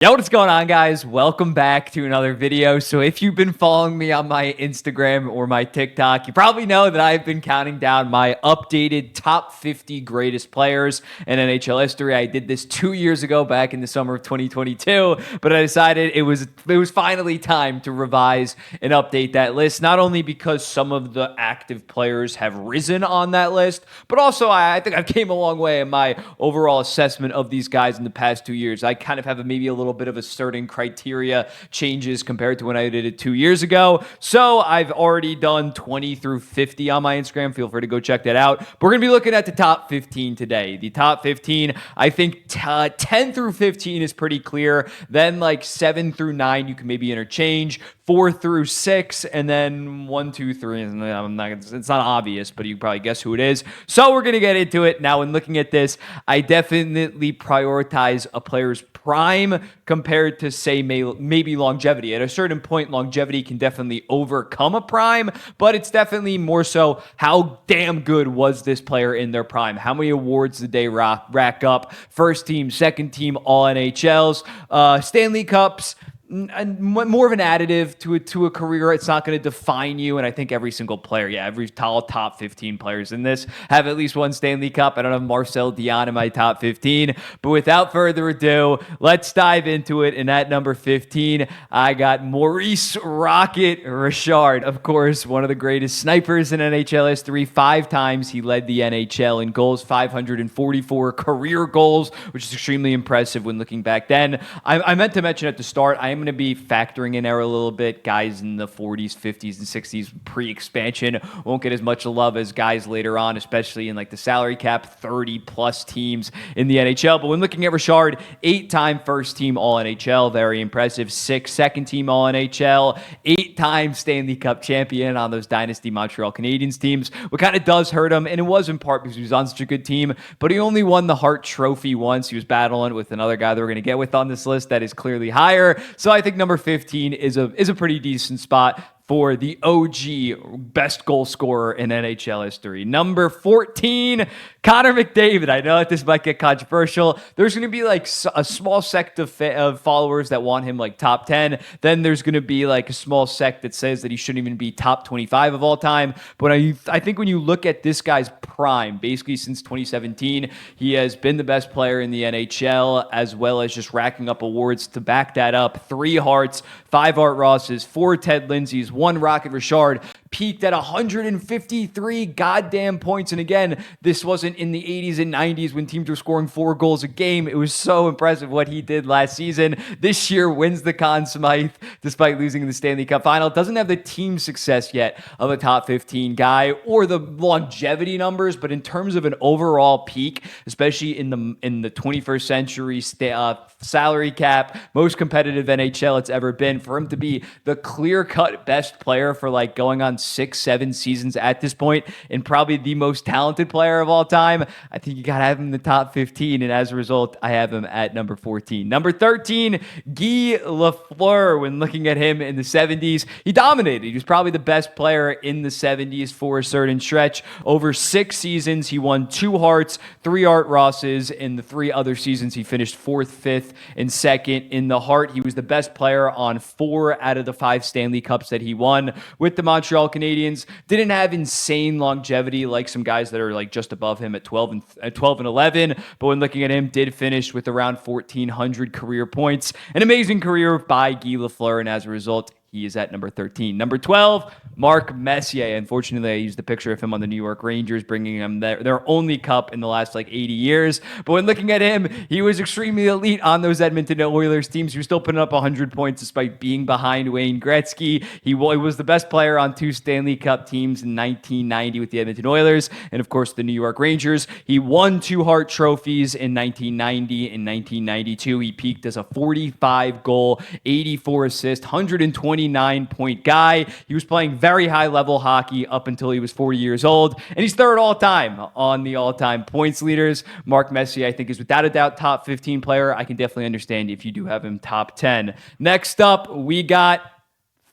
Yo, what's going on, guys? Welcome back to another video. So if you've been following me on my Instagram or my TikTok, you probably know that I've been counting down my updated top 50 greatest players in NHL history. I did this 2 years ago, back in the summer of 2022, but I decided it was finally time to revise and update that list, not only because some of the active players have risen on that list, but also I think I've came a long way in my overall assessment of these guys in the past 2 years. I kind of have maybe a little bit of a certain criteria changes compared to when I did it 2 years ago. So I've already done 20 through 50 on my Instagram. Feel free to go check that out. But we're going to be looking at the top 15 today. The top 15, I think 10 through 15 is pretty clear. Then like 7 through 9, you can maybe interchange. 4 through 6, and then 1, 2, 3. It's not obvious, but you can probably guess who it is. So we're going to get into it. Now, when looking at this, I definitely prioritize a player's prime compared to, say, maybe longevity. At a certain point, longevity can definitely overcome a prime, but it's definitely more so how damn good was this player in their prime? How many awards did they rack up? First team, second team, all NHLs, Stanley Cups. More of an additive to a career. It's not going to define you. And I think every single player, every top 15 players in this have at least one Stanley Cup. I don't have Marcel Dion in my top 15. But without further ado, let's dive into it. And at number 15, I got Maurice Rocket Richard. Of course, one of the greatest snipers in NHL history. 5 times he led the NHL in goals, 544 career goals, which is extremely impressive when looking back then. I meant to mention at the start, I am going to be factoring in error a little bit. Guys in the 40s, 50s, and 60s pre-expansion won't get as much love as guys later on, especially in like the salary cap, 30-plus teams in the NHL. But when looking at Richard, 8-time first-team All-NHL, very impressive. 6 second-team All-NHL, 8-time Stanley Cup champion on those Dynasty Montreal Canadiens teams. What kind of does hurt him, and it was in part because he was on such a good team, but he only won the Hart Trophy once. He was battling with another guy that we're going to get with on this list that is clearly higher. So I think number 15 is a pretty decent spot for the OG best goal scorer in NHL history. Number 14, Connor McDavid. I know that this might get controversial. There's going to be like a small sect of followers that want him like top 10. Then there's going to be like a small sect that says that he shouldn't even be top 25 of all time. But I think when you look at this guy's prime, basically since 2017, he has been the best player in the NHL, as well as just racking up awards to back that up. 3 Harts, 5 Art Rosses, 4 Ted Lindsays, 1 Rocket Richard, peaked at 153 goddamn points. And again, this wasn't in the 80s and 90s when teams were scoring 4 goals a game. It was so impressive what he did last season. This year wins the Conn Smythe despite losing in the Stanley Cup final. Doesn't have the team success yet of a top 15 guy or the longevity numbers, but in terms of an overall peak, especially in the 21st century salary cap, most competitive NHL it's ever been, for him to be the clear-cut best player for like going on 6-7 seasons at this point, and probably the most talented player of all time, I think you gotta have him in the top 15, and as a result, I have him at number 14. Number 13, Guy Lafleur. When looking at him in the 70s, he dominated. He was probably the best player in the 70s for a certain stretch. Over 6 seasons, he won 2 Harts, 3 Art Rosses. In the 3 other seasons, he finished 4th, 5th, and 2nd. In the Hart, he was the best player on 4 out of the 5 Stanley Cups that he won with the Montreal Canadiens. Didn't have insane longevity like some guys that are like just above him at 12 and 11, but when looking at him, did finish with around 1,400 career points. An amazing career by Guy Lafleur, and as a result, he is at number 13. Number 12, Mark Messier. Unfortunately, I used a picture of him on the New York Rangers, bringing them their only cup in the last like 80 years. But when looking at him, he was extremely elite on those Edmonton Oilers teams. He was still putting up 100 points despite being behind Wayne Gretzky. He was the best player on 2 Stanley Cup teams in 1990 with the Edmonton Oilers and, of course, the New York Rangers. He won 2 Hart trophies in 1990 and 1992. He peaked as a 45-goal, 84-assist, 129-point guy. He was playing very high-level hockey up until he was 40 years old, and he's 3rd all-time on the all-time points leaders. Mark Messier, I think, is without a doubt top 15 player. I can definitely understand if you do have him top 10. Next up, we got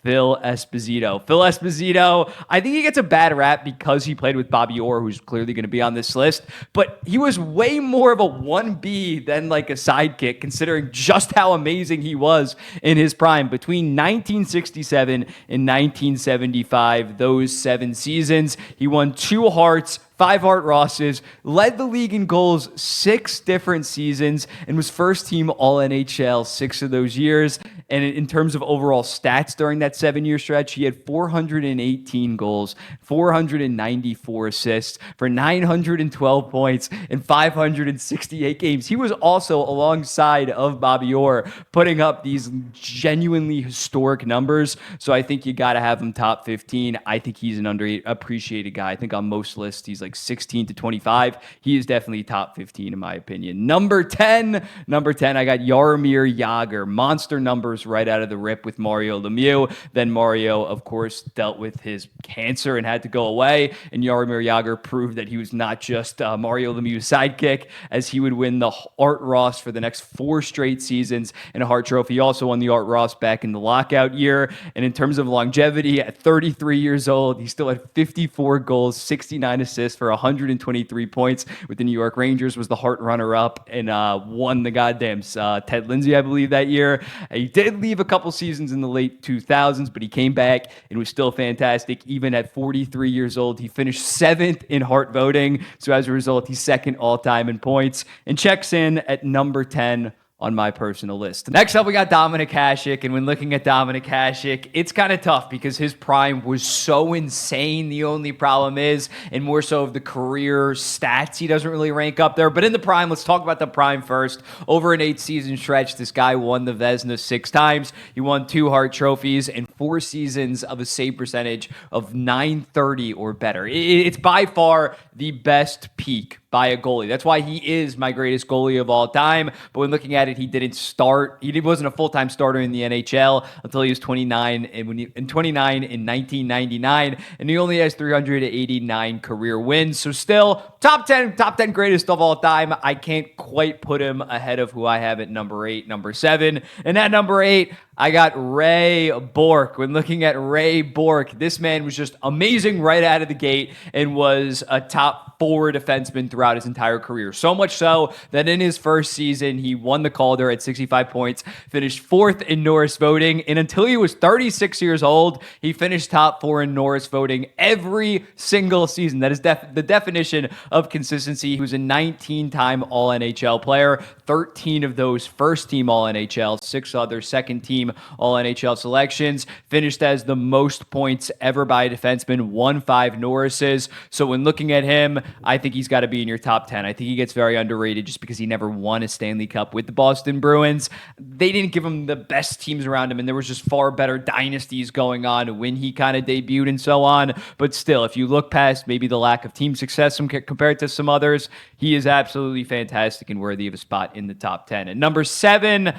Phil Esposito. Phil Esposito, I think he gets a bad rap because he played with Bobby Orr, who's clearly going to be on this list, but he was way more of a 1B than like a sidekick, considering just how amazing he was in his prime. Between 1967 and 1975, those 7 seasons, he won 2 Harts, 5 Hart Rosses, led the league in goals 6 different seasons, and was first team All-NHL 6 of those years. And in terms of overall stats during that 7-year stretch, he had 418 goals, 494 assists for 912 points in 568 games. He was also alongside of Bobby Orr, putting up these genuinely historic numbers. So I think you got to have him top 15. I think he's an underappreciated guy. I think on most lists, he's like 16 to 25. He is definitely top 15 in my opinion. Number 10, I got Jaromir Jagr. Monster numbers right out of the rip with Mario Lemieux. Then Mario, of course, dealt with his cancer and had to go away. And Jaromir Jagr proved that he was not just Mario Lemieux's sidekick, as he would win the Art Ross for the next 4 straight seasons and a Hart Trophy. He also won the Art Ross back in the lockout year. And in terms of longevity, at 33 years old, he still had 54 goals, 69 assists for 123 points with the New York Rangers, was the Hart runner-up, and won the goddamn Ted Lindsay, I believe, that year. He did leave a couple seasons in the late 2000s, but he came back and was still fantastic. Even at 43 years old, he finished 7th in Hart voting. So as a result, he's 2nd all-time in points and checks in at number 10 on my personal list. Next up, we got Dominik Hasek. And when looking at Dominik Hasek, it's kind of tough because his prime was so insane. The only problem is, and more so of the career stats, he doesn't really rank up there. But in the prime, let's talk about the prime first. Over an 8-season stretch, this guy won the Vezina 6 times. He won 2 Hart trophies and 4 seasons of a save percentage of .930 or better. It's by far the best peak by a goalie. That's why he is my greatest goalie of all time. But when looking at it, he didn't start. He wasn't a full-time starter in the NHL until he was 29 in 1999, and he only has 389 career wins. So still top 10 greatest of all time. I can't quite put him ahead of who I have at number 8, number 7. And at number 8, I got Ray Bourque. When looking at Ray Bourque, this man was just amazing right out of the gate and was a top 4 defenseman throughout his entire career. So much so that in his first season, he won the Calder at 65 points, finished 4th in Norris voting, and until he was 36 years old, he finished top 4 in Norris voting every single season. That is the definition of consistency. He was a 19-time All-NHL player, 13 of those first-team All-NHL, 6 other second-team All-NHL selections, finished as the most points ever by a defenseman, won 5 Norrises. So when looking at him, I think he's got to be in your top 10. I think he gets very underrated just because he never won a Stanley Cup with the Boston Bruins. They didn't give him the best teams around him, and there was just far better dynasties going on when he kind of debuted and so on. But still, if you look past maybe the lack of team success compared to some others, he is absolutely fantastic and worthy of a spot in the top 10. And number 7,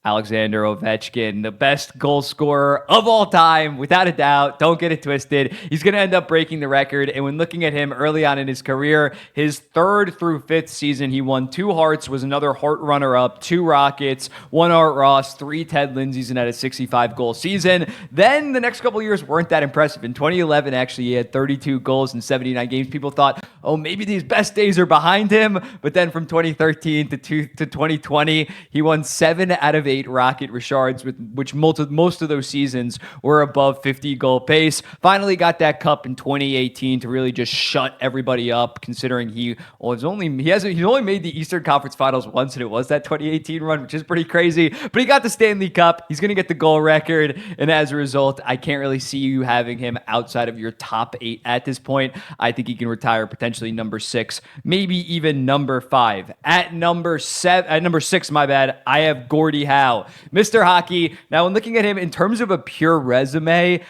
Alexander Ovechkin, the best goal scorer of all time, without a doubt. Don't get it twisted. He's going to end up breaking the record. And when looking at him early on in his career, his 3rd through 5th season, he won 2 Harts, was another Hart runner-up, 2 Rockets, 1 Art Ross, 3 Ted Lindsays, and had a 65-goal season. Then the next couple of years weren't that impressive. In 2011, actually, he had 32 goals in 79 games. People thought, oh, maybe these best days are behind him. But then from 2013 to 2020, he won 7 out of 8 Rocket Richards, with which most of those seasons were above 50-goal pace. Finally got that cup in 2018 to really just shut everybody up, considering he's only made the Eastern Conference Finals once, and it was that 2018 run, which is pretty crazy. But he got the Stanley Cup. He's going to get the goal record, and as a result, I can't really see you having him outside of your top 8 at this point. I think he can retire potentially number 6, maybe even number 5. At number 6, my bad, I have Gordie Howe. Mr. Hockey. Now, when looking at him in terms of a pure resume,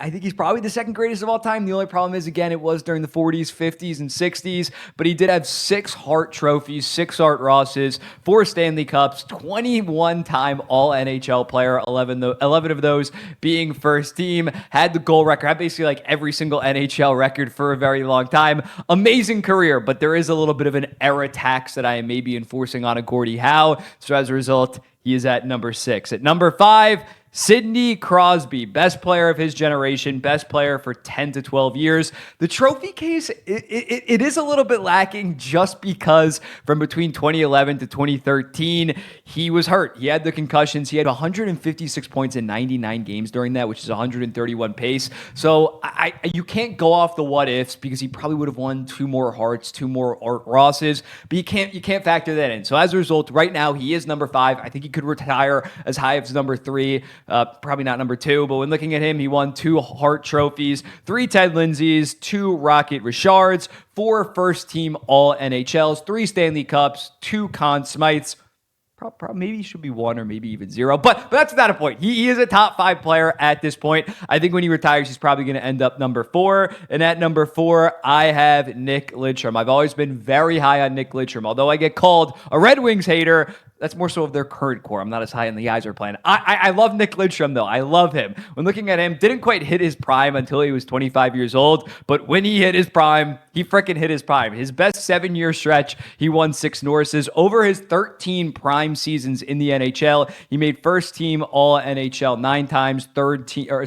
I think he's probably the 2nd greatest of all time. The only problem is, again, it was during the 40s, 50s, and 60s, but he did have 6 Hart trophies, 6 Art Rosses, 4 Stanley Cups, 21-time All-NHL player, 11 of those being first team, had the goal record, had basically like every single NHL record for a very long time. Amazing career, but there is a little bit of an era tax that I am maybe enforcing on a Gordie Howe, so as a result, he is at number 6. At number 5, Sidney Crosby, best player of his generation, best player for 10 to 12 years. The trophy case, it is a little bit lacking just because from between 2011 to 2013, he was hurt. He had the concussions. He had 156 points in 99 games during that, which is 131 pace. So you can't go off the what ifs because he probably would have won 2 more Harts, 2 more Art Rosses, but you can't factor that in. So as a result, right now he is number 5. I think he could retire as high as number 3. Probably not number 2, but when looking at him, he won 2 Hart trophies, 3 Ted Lindsays, 2 Rocket Richards, 4 first-team All-NHLs, 3 Stanley Cups, 2 Conn Smythes. Maybe he should be 1 or maybe even 0, but that's not a point. He is a top 5 player at this point. I think when he retires, he's probably going to end up number 4. And at number 4, I have Nick Lidstrom. I've always been very high on Nick Lidstrom, although I get called a Red Wings hater. That's more so of their current core. I'm not as high on the Yzer plan. I love Nick Lidstrom, though. I love him. When looking at him, didn't quite hit his prime until he was 25 years old. But when he hit his prime, he freaking hit his prime. His best 7-year stretch, he won 6 Norrises. Over his 13 prime seasons in the NHL, he made first team All-NHL 9 times,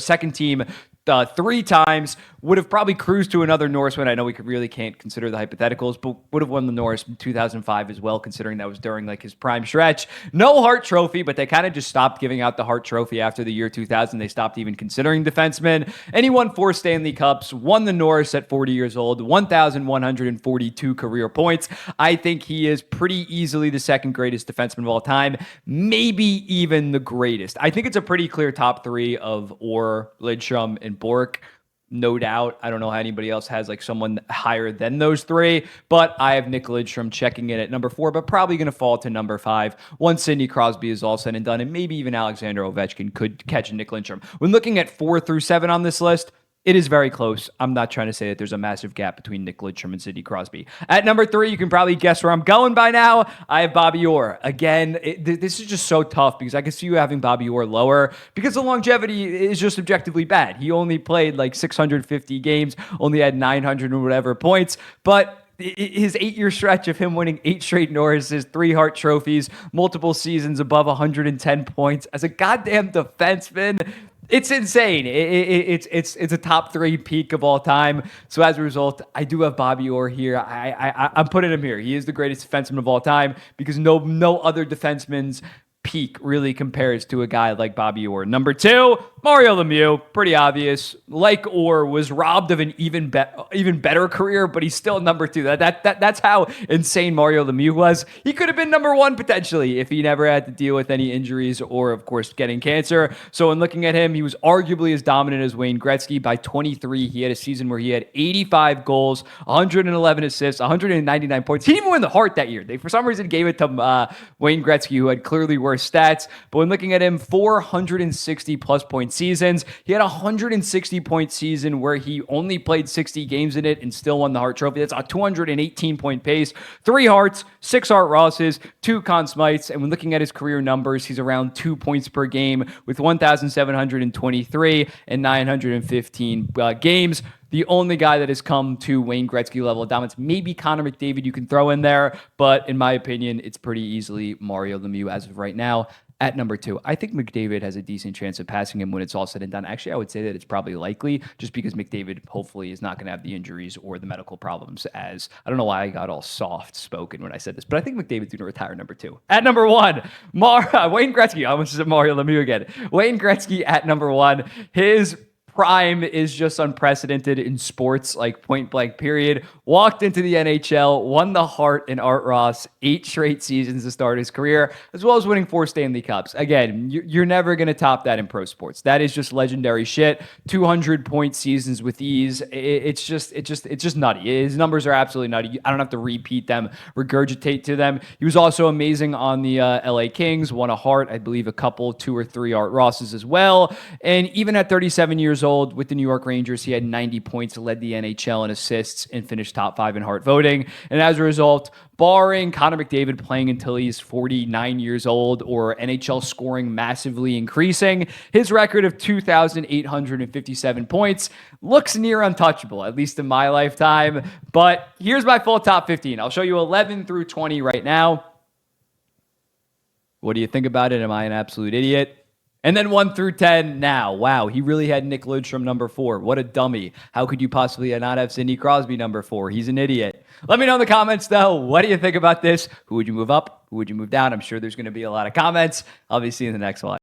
second team 3 times, would have probably cruised to another Norris win. I know we really can't consider the hypotheticals, but would have won the Norris in 2005 as well, considering that was during like his prime stretch. No Hart Trophy, but they kind of just stopped giving out the Hart Trophy after the year 2000. They stopped even considering defensemen. And he won 4 Stanley Cups, won the Norris at 40 years old, 1,142 career points. I think he is pretty easily the second greatest defenseman of all time, maybe even the greatest. I think it's a pretty clear top 3 of Orr, Lidstrom, and Bork. No doubt. I don't know how anybody else has like someone higher than those 3, but I have Nick Lidstrom checking in at number 4, but probably going to fall to number 5 once Sidney Crosby is all said and done, and maybe even Alexander Ovechkin could catch Nick Lidstrom. When looking at 4 through 7 on this list, it is very close. I'm not trying to say that there's a massive gap between Nick Lidstrom and Sidney Crosby. At number 3, you can probably guess where I'm going by now. I have Bobby Orr. Again, this is just so tough because I can see you having Bobby Orr lower because the longevity is just objectively bad. He only played like 650 games, only had 900 or whatever points, but his 8-year stretch of him winning 8 straight Norrises, 3 Hart trophies, multiple seasons above 110 points as a goddamn defenseman, it's insane. It's a top 3 peak of all time. So as a result, I do have Bobby Orr here. I'm putting him here. He is the greatest defenseman of all time because no other defenseman's peak really compares to a guy like Bobby Orr. Number 2, Mario Lemieux. Pretty obvious. Like Orr, was robbed of an even better career, but he's still number 2. That's how insane Mario Lemieux was. He could have been number 1 potentially if he never had to deal with any injuries or, of course, getting cancer. So in looking at him, he was arguably as dominant as Wayne Gretzky. By 23, he had a season where he had 85 goals, 111 assists, 199 points. He didn't even win the Hart that year. They, for some reason, gave it to Wayne Gretzky, who had clearly worse stats. But when looking at him, 460 plus point seasons. He had a 160 point season where he only played 60 games in it and still won the Hart Trophy. That's a 218 point pace, 3 Harts, 6 Art Rosses, 2 Conn Smythes. And when looking at his career numbers, he's around 2 points per game with 1,723 and 915 games. The only guy that has come to Wayne Gretzky level of dominance, maybe Connor McDavid you can throw in there, but in my opinion, it's pretty easily Mario Lemieux as of right now at number 2. I think McDavid has a decent chance of passing him when it's all said and done. Actually, I would say that it's probably likely just because McDavid hopefully is not going to have the injuries or the medical problems as, I don't know why I got all soft spoken when I said this, but I think McDavid's going to retire number 2. At number 1, Wayne Gretzky. I almost said Mario Lemieux again. Wayne Gretzky at number 1. His prime is just unprecedented in sports, like point blank period. Walked into the NHL, won the Hart and Art Ross, 8 straight seasons to start his career, as well as winning 4 Stanley Cups. Again, you're never going to top that in pro sports. That is just legendary shit. 200 point seasons with ease. It's just nutty. His numbers are absolutely nutty. I don't have to repeat them, regurgitate to them. He was also amazing on the LA Kings, won a Hart, I believe a couple, 2 or 3 Art Rosses as well. And even at 37 years old with the New York Rangers, he had 90 points, led the NHL in assists, and finished top 5 in Hart voting. And as a result, barring Connor McDavid playing until he's 49 years old or NHL scoring massively increasing, his record of 2,857 points looks near untouchable, at least in my lifetime. But here's my full top 15. I'll show you 11 through 20 right now. What do you think about it? Am I an absolute idiot? And then 1 through 10 now. Wow, he really had Nick Lidstrom number 4. What a dummy. How could you possibly not have Sidney Crosby number 4? He's an idiot. Let me know in the comments, though. What do you think about this? Who would you move up? Who would you move down? I'm sure there's going to be a lot of comments. I'll be seeing the next one.